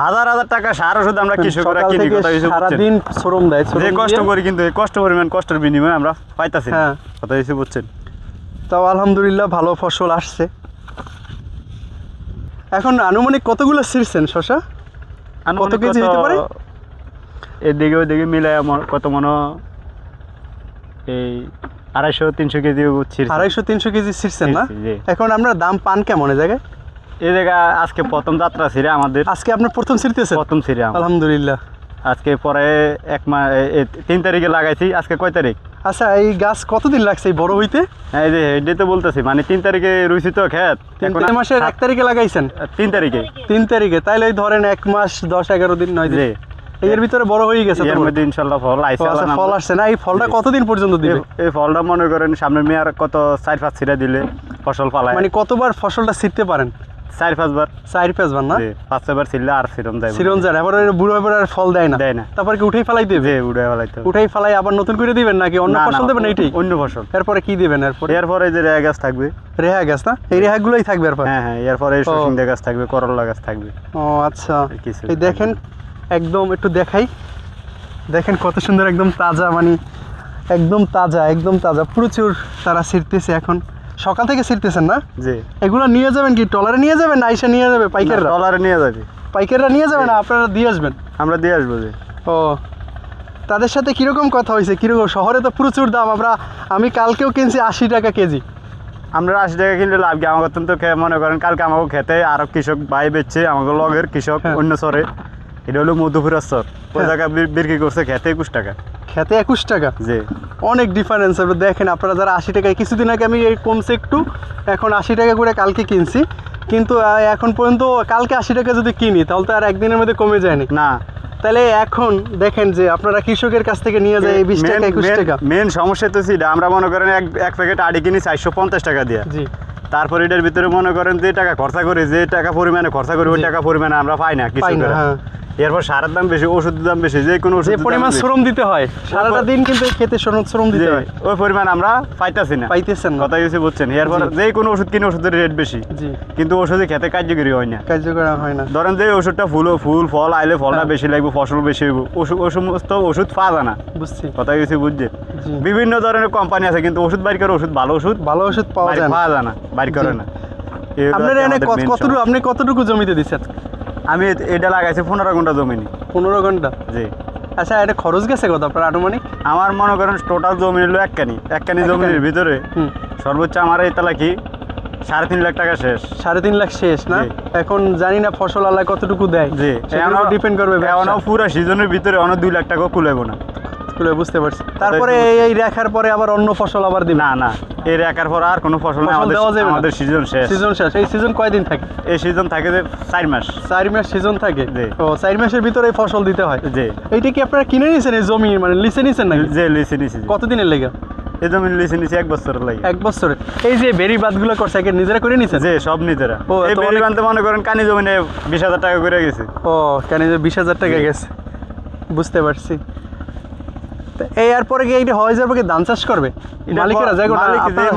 হাজার হাজার টাকা সার ওষুধ আমরা কৃষকরা সকাল কিনি, থেকে কথা কিছু সারা বুঝছেন? দিন শ্রম দেয়, যে শ্রম কষ্ট দিয়ে- করি কিন্তু এই কষ্ট পরিমাণ কষ্টের বিনিময়ে আমরা পাইতাছি না। হ্যাঁ। কথা কিছু বুঝছেন? তাও আলহামদুলিল্লাহ ভালো ফসল আসছে। এখন আনুমানিক কতগুলো ছিঁড়ছেন শশা? আনুমানিক কেজি হতে পারে? এদিকে ওইদিকে মিলে কত মনে এই 250-300 কেজি ছিঁড়ছি। 250-300 কেজি ছিঁড়ছেন না? ছিঁড়ছি, জি। এখন আমরা দাম পান কেমন এই জায়গায়? এই জায়গা আজকে প্রথম যাত্রা ছিঁড়ে আমাদের, আজকে আপনার প্রথম ছিঁড়তেছেন? প্রথম ছিঁড়ে আমার। আলহামদুলিল্লাহ। আজকে পরে 1 মাস 3 তারিখে লাগাইছি। আজকে কয় তারিখ? আচ্ছা, এই গাছ কতদিন লাগছে এই বড় হইতে? হ্যাঁ, এই যে এটাই তো বলতেছি, মানে 3 তারিখে রুইছি তো ক্ষেত, এখন 3 মাসের 1 তারিখে লাগাইছেন? 3 তারিখে। 3 তারিখে, তাইলে এই ধরেন 1 মাস 10-11 দিন 9 দিন। জি, এর ভিতরে বড় হয়ে গেছে এর তো? মধ্যে ইনশাল্লাহ ফল আইছে। আচ্ছা, ফল আসছে না? এই ফলটা জি। কতদিন পর্যন্ত দিবে? এই ফলটা মনে করেন সামনে মেয়ার কত 4-5 ছিঁড়া দিলে ফসল পালায়, মানে কতবার ফসলটা ছিঁড়তে পারেন? 4-5 বার। 4-5 বার না? 5-6 বার ছিঁড়লে আর সিরম দেয় সিরন যায়, এবার বুড়ো এবার আর ফল দেয় না? দেয় না। তারপর কি উঠেই ফেলাই দেবে? যে উড়ে ফেলাইতে হবে। উঠাই ফেলাই আবার নতুন করে দিবেন নাকি অন্য না, না, ফসল দেবেন? এইটাই অন্য ফসল। এরপরে কি দিবেন? এরপরে এরপরে যে রেহা গাছ থাকবে। রেহা গাছ না? এই রেহাগুলোই থাকবে এরপর? হ্যাঁ হ্যাঁ, এরপরে সসিন্দা গাছ থাকবে, করলা গাছ থাকবে। ও আচ্ছা। আর কিছু এই দেখেন, একদম একটু দেখাই, দেখেন কত সুন্দর, একদম তাজা, মানে একদম তাজা, একদম তাজা। প্রচুর তারা ছিঁড়তেছে এখন, সকাল থেকে ছিঁড়তেছেন না? জি। এগুলো নিয়ে যাবেন কি ট্রলারে নিয়ে যাবেন না আইসা নিয়ে যাবে পাইকাররা? ট্রলারে নিয়ে যাবে। পাইকাররা নিয়ে যাবে না আপনারা দিয়ে আসবেন? আমরা দিয়ে আসবো। যে ও, তাদের সাথে কীরকম কথা হয়েছে? কীরকম? শহরে তো প্রচুর দাম। আমি কালকেও কিনছি 80 টাকা কেজি। আমরা 80 টাকা কিনলে লাভ কি? আমাকে তো মনে করেন কালকে আমাকে খেতে আরো কৃষক ভাই বেচছে, আমাকে লগের কৃষক হ্যাঁ। অন্য চরে, এটা হলো মধুপুরের চর, ওই হ্যাঁ। জায়গায় বিক্রি করছে খেতে 21 টাকা। খেতে 21 টাকা? জি। অনেক ডিফারেন্স। দেখেন আপনারা যারা 80 টাকায়, কিছুদিন আগে আমি এই কমছে একটু, এখন 80 টাকা করে কালকে কিনছি, কিন্তু এখন পর্যন্ত কালকে 80 টাকা যদি কিনি তাহলে তো আর একদিনের মধ্যে কমে যায়নি না, তাহলে এখন দেখেন যে আপনারা কৃষকের কাছ থেকে নিয়ে যায় এই 20 টাকা 21 টাকা। মেন সমস্যা তো ছিল, আমরা মনে করেন এক প্যাকেট আড়ি কিনি 450 টাকা দিয়ে। জি। তারপর এটার ভিতরে মনে করেন যে টাকা খরচা করি, যে টাকা পরিমাণে খরচা করি, ওই জি। টাকা পরিমাণে আমরা পাই না পাই না, কৃষকেরা। হ্যাঁ। এরপর সারের দাম বেশি, ওষুধের দাম বেশি, যে কোনো যে ওষুধের দাম পরিমাণ বেশি। শ্রম দিতে হয় সারাটা দিন, কিন্তু এই খেতে শ্রম দিতে হয়, ওই পরিমাণ আমরা পাইতাছি না, পাইতেছেন না। কথা কিছু বুঝছেন? এরপর জি। যে কোনো ওষুধ কিনে ওষুধের রেট বেশি, জি। কিন্তু ওষুধে খেতে কার্যকরী হয় না। কার্যকর হয় না। ধরেন যে ওষুধটা ফুল ফল আইলে ফলটা হ্যাঁ। বেশি লাগবে, ফসল বেশি হইব, ওই সমস্ত ওষুধ পাওয়া যায় না, বুঝছি। কথা কিছু বুঝছেন? জি। বিভিন্ন ধরনের কোম্পানি আছে, কিন্তু ওষুধ বাইর করে, ওষুধ ভালো ওষুধ ভালো ওষুধ পাওয়া যায় না। পাওয়া যায় না, বাইর করে জি। না। এই হলো আপনার এনে আমাদের main কতটুকু, সমস্যা। আপনি কতটুকু জমিতে দিচ্ছেন? আমি এটা লাগাইছি 15 ঘন্টা জমিনি। 15 ঘন্টা? জি। আচ্ছা, এটা খরচ গেছে কত আপনার আনুমানিক? আমার মনে করেন টোটাল জমি হলো এক কানি জমির ভিতরে হুম। সর্বোচ্চ আমার এই তালা কি 3.5 লাখ টাকা শেষ। 3.5 লাখ শেষ না? জি। এখন জানি না ফসল আল্লাহ কতটুকু দেয়, জি, ডিপেন্ড করবে এখনো পুরো সিজনের ভিতরে 2 লাখ টাকা কুলাইব না। বুঝতে পারছি। তারপরে এই রেখার পরে আবার অন্য ফসল আবার দিবে? না না, এর একার পর আর কোনো ফসল নেই, ফসল দেওয়া যাবে না? আমাদের সিজন শেষ। সিজন শেষ। এই সিজন কয়দিন থাকে? এই সিজন থাকে যে 4 মাস। 4 মাস সিজন থাকে? জি। ও, 4 মাসের ভিতরে এই ফসল দিতে হয়? জি। এইটা কি আপনারা কিনে নিয়েছেন এই জমি, মানে লিসে নিয়েছেন নাকি? যে লিসে নিছি। কতদিনের লেগে? এই জমি লিসে নিছি 1 বছর লাগে। 1 বছরে? এই যে বেরি বাদগুলো করছে একে নিজেরা করে নিয়েছেন? যে সব নিজেরা। ও, এই তো বেরি অনেক- বানতে মনে করেন কানি জমিনে 20,000 টাকা করে গেছে। ও, কেন 20,000 টাকা জি। গেছে, বুঝতে পারছি। তো এই আর পরে কি এইটা হয়ে যাবে কি ধান চাষ করবে মালিকেরা? যাই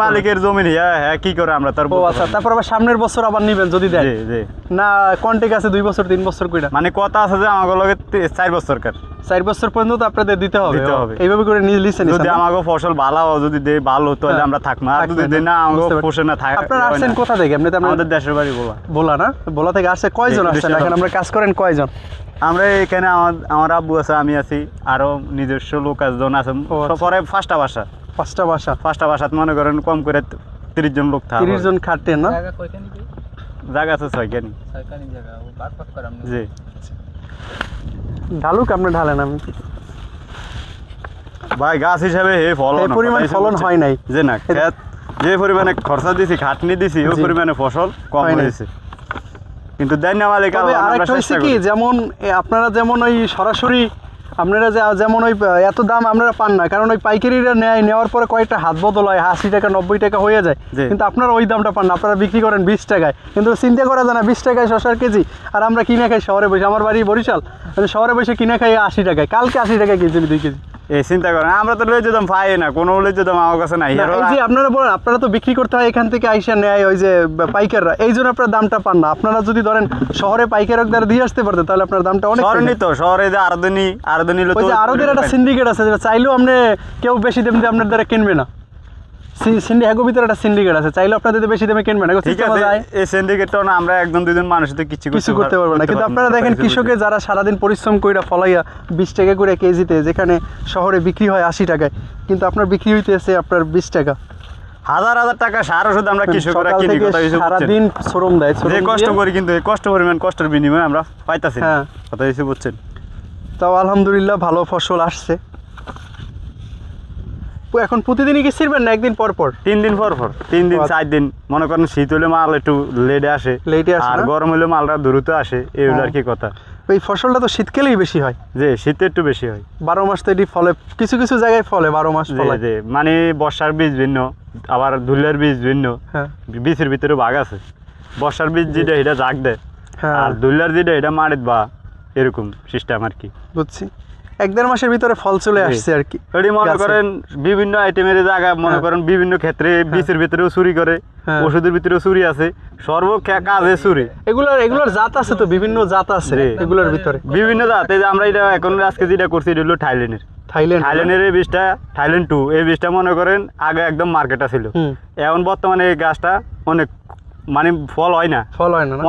মালিকের জমি হ্যাঁ কি করে আমরা তার ও আচ্ছা, তারপর আবার সামনের বছর আবার নিবেন যদি দেয়? জি জি। না কন্টেক আছে 2 বছর 3 বছর কইরা? মানে কথা আছে যে আমাকে লগে 4 বছর কার 4 বছর পর্যন্ত তো আপনাদের দিতে হবে। দিতে হবে। এইভাবে করে লিসে নিছেন? যদি আমাকে ফসল ভালো হয়, যদি দেয় ভালো, তাহলে হ্যাঁ। আমরা থাকবো, আর থাকবেন যদি দেয় না আমাকে বুঝতে পারছি। পোষে না থাকে। আপনারা আসছেন কোথা থেকে? আপনি তো আমাদের দেশের বাড়ি বলা। বলা না? বলা থেকে আসছে কয়জন জি, আসছেন? দেশের এখন আমরা কাজ করেন কয়জন? আমরা এখানে আমার আব্বু আছে, আমি আছি, আরো নিজস্ব লোক জন আছে। ও আচ্ছা। পরে 5টা বাসা, 5টা বাসা, 5টা বাসাত মনে করেন কম করে 30 জন লোক থাকে। 30 জন খাটতেন না? জায়গা আছে 6 খানি। জি। ঢালুক আপনি ঢালেন, আমি ভাই গাছ হিসাবে ফলন এই পরিমাণ ফলন হয় নাই। যে না, ক্ষেত যে পরিমাণে খরচা দিছি, খাটনি দিছি, ওই জি। পরিমাণে ফসল কম হয় নাই। হয়েছে। কিন্তু দেন না মালিক, তবে আমরা আরেকটা হয়েছে চেষ্টা কি, করি। যেমন আপনারা যেমন ওই সরাসরি আপনারা যেমন ওই এত দাম আপনারা পান না, কারণ ওই পাইকারিরা নেওয়ার পরে কয়েকটা হাত বদল হয়, 80 টাকা 90 টাকা হয়ে যায়, জি। কিন্তু আপনারা ওই দামটা পান না, আপনারা বিক্রি করেন 20 টাকায়। কিন্তু চিন্তা করা যায় না, 20 টাকায় শসার কেজি, আর আমরা কিনে খাই শহরে বসে। আমার বাড়ি বরিশাল, শহরে বসে কিনে খাই 80 টাকায়। কালকে 80 টাকায় কিনছি 2 কেজি। এই চিন্তা করেন আমরা তো লয়ে যেতাম পাই না, কোনো লয়ে যেতাম আমার কাছে নাই। না, এই যে আপনারা বলেন আপনারা তো বিক্রি করতে হয় এখান থেকে আইসা নেয় ওই যে পাইকাররা, এই জন্য আপনারা দামটা পান না। আপনারা যদি ধরেন শহরে পাইকারক দ্বারা দিয়ে আসতে পারতেন তাহলে আপনার দামটা অনেক শহরে কমে। নিত, শহরে যে আরদনি নিল ওই যে আরদের একটা সিন্ডিকেট আছে যেটা চাইলেও আপনি কেউ বেশি দাম দিয়ে আপনার দ্বারা কিনবে না। হ্যাগো ভিতরে একটা সিন্ডিকেট আছে, চাইলেও আপনাদের তো বেশি দামে কিনবে না। ঠিক আছে, এই সিন্ডিকেটটা না আমরা একদম দুইজন মানুষ তো কিছু করতে পারবো না। কিন্তু আপনারা দেখেন কৃষকে যারা সারাদিন পরিশ্রম করে ফলাইয়া 20 টাকা করে কেজিতে, যেখানে শহরে বিক্রি হয় 80 টাকায়, কিন্তু আপনার বিক্রি হইতেছে আপনার 20 টাকা। হাজার হাজার টাকা সার ওষুধ আমরা কৃষকরা সকাল কিনি, থেকে কথা কিছু সারাদিন শ্রম দেয়, যে কষ্ট করি কিন্তু এই কষ্ট পরিমাণ কষ্টের বিনিময়ে আমরা পাইতাছি না। হ্যাঁ, কথা কিছু বুঝছেন। তাও আলহামদুলিল্লাহ ভালো ফসল আসছে। এখন প্রতিদিনই কি ছিড়বেন না একদিন পর পর? 3 দিন পর 3 দিন 4 দিন, মনে করেন শীত হলে মাল একটু লেটে আসে, আর গরম হলে মালটা দ্রুত আসে, এইগুলো আর কি কথা। এই ফসলটা তো শীতকালেই বেশি হয়, যে শীতে একটু বেশি হয়। 12 মাস তো এটি ফলে, কিছু কিছু জায়গায় ফলে 12 মাস ফলে। যে মানে বর্ষার বীজ ভিন্ন, আবার ধুলের বীজ ভিন্ন, হ্যাঁ, বীজের ভিতরে ভাগ আছে। বর্ষার বীজ যেটা এটা জাগ দেয়, হ্যাঁ, আর ধুলার যেটা এটা মারিত বা এরকম সিস্টেম আর কি। বুঝছি। 1-1.5 মাসের ভিতরে ফল চলে আসছে আর কি। এটি মনে করেন বিভিন্ন আইটেমের জায়গা, মনে করেন বিভিন্ন ক্ষেত্রে বীজের ভিতরেও চুরি করে, ওষুধের ভিতরেও চুরি আছে, সর্ব কাজে চুরি। এগুলোর জাত আছে তো, বিভিন্ন জাত আছে এগুলোর ভিতরে, বিভিন্ন জাত। এই যে আমরা এটা এখন আজকে যেটা করছি এটা হলো থাইল্যান্ডের এই বীজটা, থাইল্যান্ড 2। এই বীজটা মনে করেন আগে একদম মার্কেটে ছিল, এখন বর্তমানে এই গাছটা অনেক মানে ফল হয় না,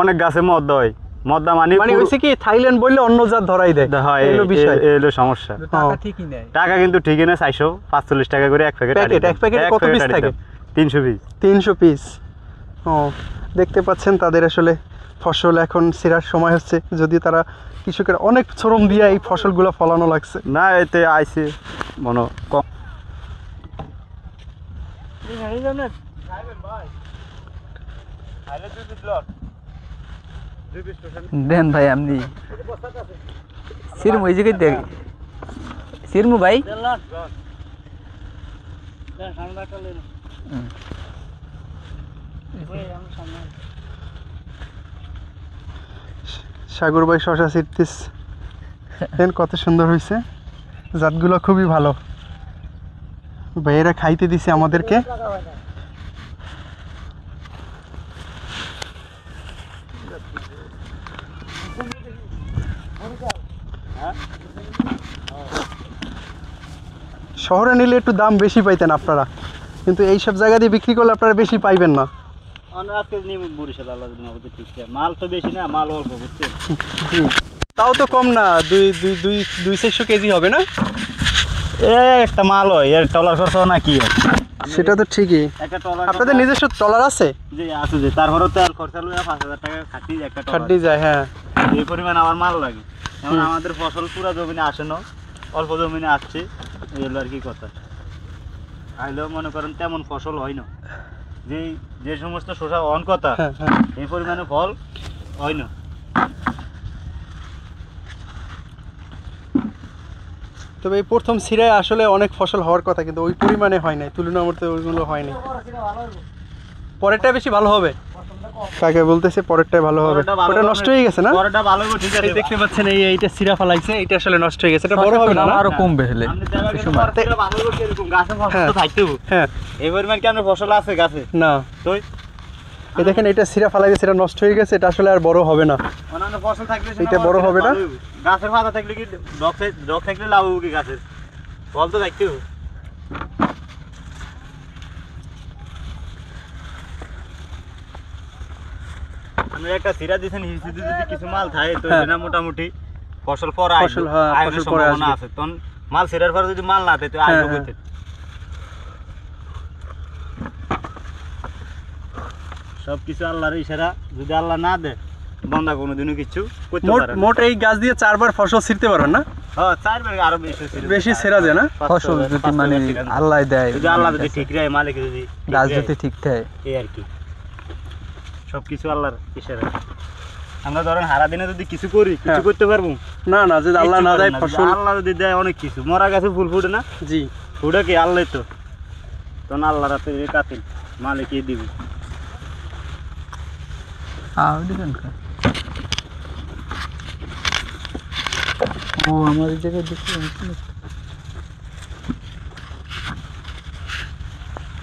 অনেক গাছে মদ্দা হয়। মদ্দা মানে হইছে কি থাইল্যান্ড বললে অন্য জাত ধরাই দেয়, এলো বিষয়, এলো সমস্যা। টাকা ঠিকই নেয়, টাকা কিন্তু ঠিকই না। 445 টাকা করে এক প্যাকেট। এক প্যাকেটে কত পিস থাকে? 300 পিস। 300 পিস। ও, দেখতে পাচ্ছেন তাদের আসলে ফসল এখন ছিঁড়ার সময় হচ্ছে, যদি তারা কৃষকের অনেক শ্রম দিয়ে এই ফসলগুলো ফলানো লাগছে। না এতে আইছে মনে কম। দেন ভাই আপনি সিরমু এই জায়গায় দেখ সিরমু ভাই। সাগর ভাই শশা ছিটতিস, দেন কত সুন্দর হয়েছে, জাতগুলো খুবই ভালো। ভাইয়েরা খাইতে দিছে আমাদেরকে। শহরে নিলে একটু দাম বেশি পাইতেন আপনারা, কিন্তু এই সব জায়গা দিয়ে বিক্রি করলে আপনারা বেশি পাইবেন না। মাল তো বেশি না, মাল অল্প, বুঝছেন? তাও তো কম না, 200 কেজি হবে না? একটা মাল হয়, এর টলার খরচা না কি হয়? সেটা তো ঠিকই। আপনাদের নিজস্ব ট্রলার আছে? জি আছে, যে তারপরে তো আর খরচা লইয়া 5000 টাকা খাটি যায়। হ্যাঁ, এই পরিমাণ আমার মাল লাগে। এখন আমাদের ফসল পুরো জমিনে আসে না, অল্প জমিনে আসছে, এই হলো আর কি কথা। আইলেও মনে করেন তেমন ফসল হয় না, যে সমস্ত শসা অন কথা এই পরিমাণে ফল হয় না। তবে এই প্রথম ছিঁড়ায় আসলে অনেক ফসল হওয়ার কথা, কিন্তু ওই পরিমাণে হয় নাই, তুলনামূলক ওইগুলো হয়নি। পরেরটা বেশি ভালো হবে, কাকে বলতেছে পরেরটাই ভালো হবে। ওটা নষ্ট হয়ে গেছে না? পরেরটা ভালো হবে, ঠিক আছে। দেখতে পাচ্ছেন এইটা ছিঁড়া ফেলাইছে, এটা আসলে নষ্ট হয়ে গেছে। এটা বড় হবে না, আরো কমবে হলে হ্যাঁ, এই পরিমাণ কি আপনার ফসল আছে গাছে? না তো এই দেখেন এটা ছিঁড়া ফেলা গেছে, এটা নষ্ট হয়ে গেছে, এটা আসলে আর বড় হবে না। অন্যান্য ফসল থাকলে এটা বড় হবে না। গাছের পাতা থাকলে কি ডগ থাকলে লাভ হবে কি গাছের? ফল তো থাকতে হবে। আপনি একটা সিরা দিছেন, হিসিতে যদি কিছু মাল থাকে তো এটা মোটামুটি ফসল পরে আসবে, ফসল পরে আসবে। তখন মাল সিরার পরে যদি মাল না থাকে তো আসবে কইতে। সব কিছু আল্লাহর ইশারা, যদি আল্লাহ না দেয় বান্দা কোনোদিনও কিছু করতে পারে না। মোট এই গাছ দিয়ে 4 বার ফসল ছিঁড়তে পারবেন না? হ্যাঁ, 4 বার আরো বেশি ছেড়া যায় না ফসল যদি মানে আল্লাহ দেয়, যদি আল্লাহ যদি ঠিক রাখে, মালিক যদি গাছ যদি ঠিক থাকে, এই আর কি। সব কিছু আল্লাহর ইশারা। আমরা ধরেন হারা দিনে যদি কিছু করি, কিছু করতে পারবো না? না, যদি আল্লাহ না দেয় ফসল, আল্লাহ যদি দেয় অনেক কিছু। মরা গাছে ফুল ফুটে না? জি, ফুটে কি আল্লাহ তো, তখন আল্লাহ রাতে কাতিল, মালিকই দিবি। ও আমার এই জায়গায় দেখি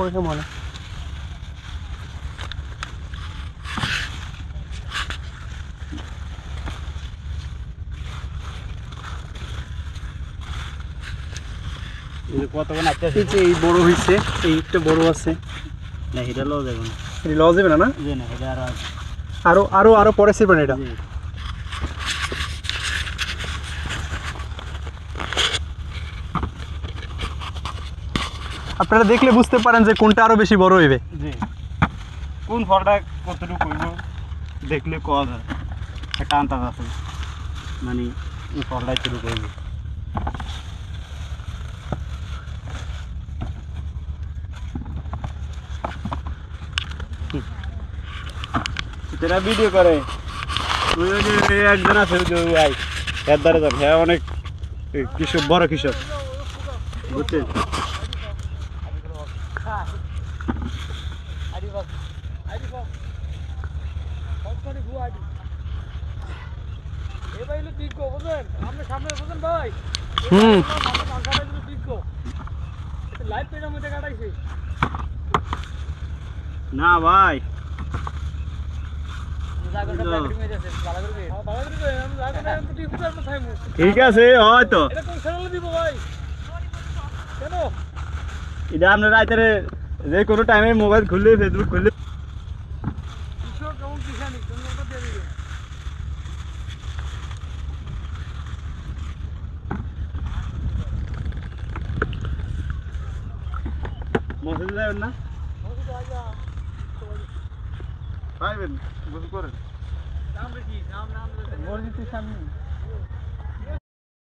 পড়ে মনে কতক্ষণ আসতে এই যে এই বড় হয়েছে এই একটা বড় আছে না এটা লো দেখুন এটা লস দেবে না না জি না এটা আর আরো আরো আরো পরে ছিড়বেন এটা জি আপনারা দেখলে বুঝতে পারেন যে কোনটা আরো বেশি বড় হইবে জি কোন ফলটা কতটুকু হইব দেখলে কত একটা আন্দাজ আছে মানে এই ফলটা শুরু করবে তেরা ভিডিও করে ওই যে একজন আছে ওই যে ভাই এর দ্বারা যান হ্যাঁ অনেক কৃষক বড় কৃষক বুঝছেন হুম না ভাই ঠিক আছে হয়তো এটা আপনার রাতের যে কোনো টাইমে মোবাইল খুললে ফেসবুক খুললে মসজিদে যাবেন না পাইবেন বুঝ করেন মসজিদের সামনে